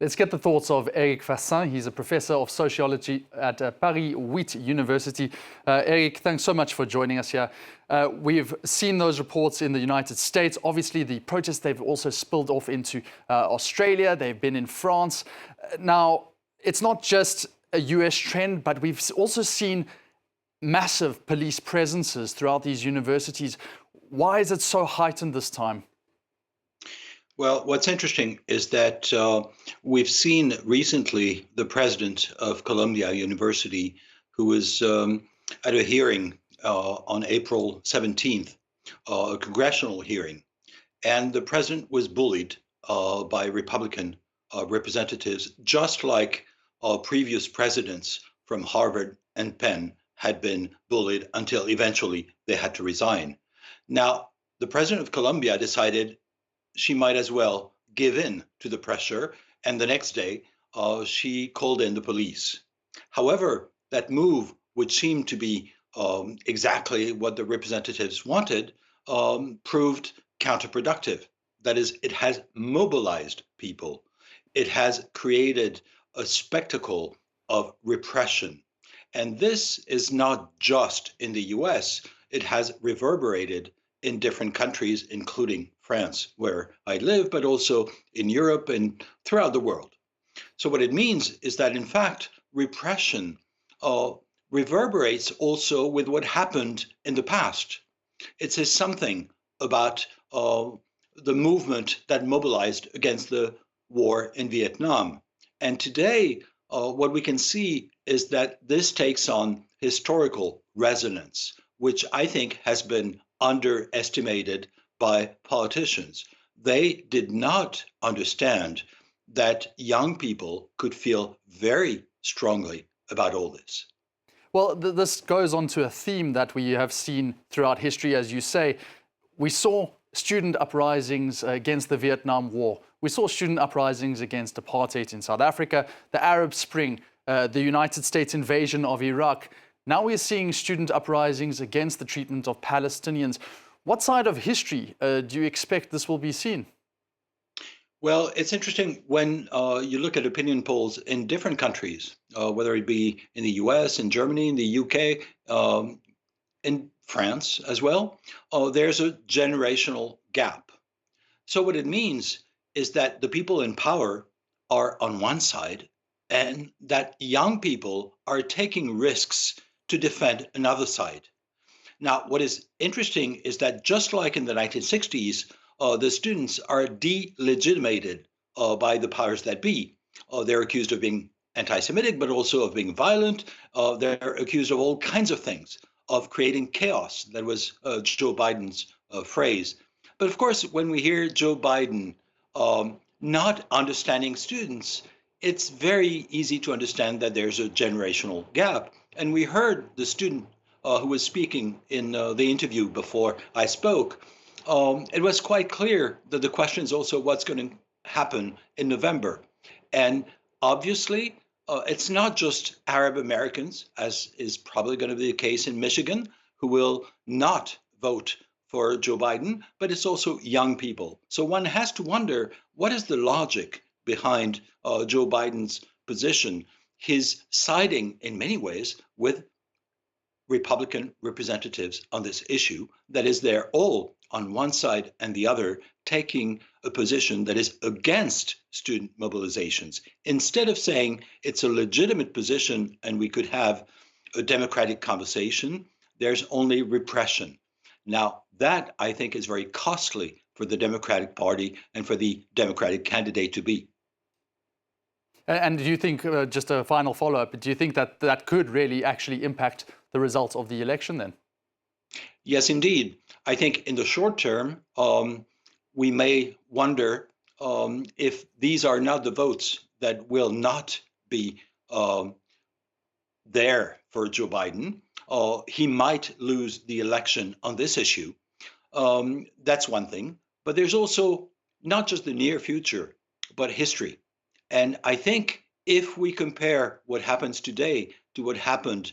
Let's get the thoughts of Eric Fassin. He's a professor of sociology at Paris VIII University. Eric, thanks so much for joining us here. We've seen those reports in the United States. Obviously, the protests, they've also spilled off into Australia. They've been in France. Now, it's not just a US trend, but we've also seen massive police presences throughout these universities. Why is it so heightened this time? Well, what's interesting is that we've seen recently the president of Columbia University, who was at a hearing on April 17th, a congressional hearing, and the president was bullied by Republican representatives, just like previous presidents from Harvard and Penn had been bullied until eventually they had to resign. Now, the president of Columbia decided she might as well give in to the pressure. And the next day, she called in the police. However, that move, which seemed to be exactly what the representatives wanted, proved counterproductive. That is, it has mobilized people. It has created a spectacle of repression. And this is not just in the US, it has reverberated in different countries, including France, where I live, but also in Europe and throughout the world. So what it means is that, in fact, repression reverberates also with what happened in the past. It says something about the movement that mobilized against the war in Vietnam. And today, what we can see is that this takes on historical resonance, which I think has been underestimated by politicians. They did not understand that young people could feel very strongly about all this. Well, this goes on to a theme that we have seen throughout history, as you say. We saw student uprisings against the Vietnam War. We saw student uprisings against apartheid in South Africa, the Arab Spring, the United States invasion of Iraq. Now we're seeing student uprisings against the treatment of Palestinians. What side of history do you expect this will be seen? Well, it's interesting when you look at opinion polls in different countries, whether it be in the US, in Germany, in the UK, in France as well, there's a generational gap. So what it means is that the people in power are on one side and that young people are taking risks to defend another side. Now, what is interesting is that just like in the 1960s, the students are delegitimated by the powers that be. They're accused of being anti-Semitic, but also of being violent. They're accused of all kinds of things, of creating chaos. That was Joe Biden's phrase. But of course, when we hear Joe Biden not understanding students, it's very easy to understand that there's a generational gap. And we heard the student who was speaking in the interview before I spoke. It was quite clear that the question is also what's going to happen in November. And obviously, it's not just Arab Americans, as is probably going to be the case in Michigan, who will not vote for Joe Biden, but it's also young people. So one has to wonder, what is the logic behind Joe Biden's position, his siding in many ways with Republican representatives on this issue? That is, they're all on one side and the other taking a position that is against student mobilizations. Instead of saying it's a legitimate position and we could have a democratic conversation, there's only repression. Now, that I think is very costly for the Democratic Party and for the Democratic candidate to be. And do you think, just a final follow-up, do you think that that could really actually impact the results of the election then? Yes, indeed. I think in the short term, we may wonder if these are not the votes that will not be there for Joe Biden. He might lose the election on this issue. That's one thing. But there's also not just the near future, but history. And I think if we compare what happens today to what happened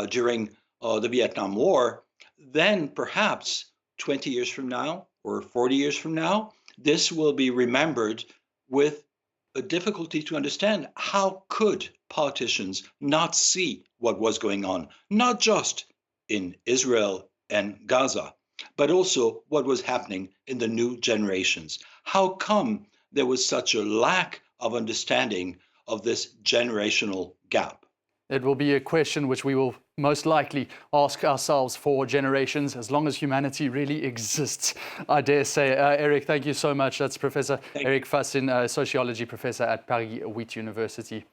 during the Vietnam War, then perhaps 20 years from now or 40 years from now, this will be remembered with a difficulty to understand how could politicians not see what was going on, not just in Israel and Gaza, but also what was happening in the new generations. How come there was such a lack of understanding of this generational gap? It will be a question which we will most likely ask ourselves for generations, as long as humanity really exists, I dare say. Eric, thank you so much. That's Professor Eric Fassin, Sociology Professor at Paris VIII University.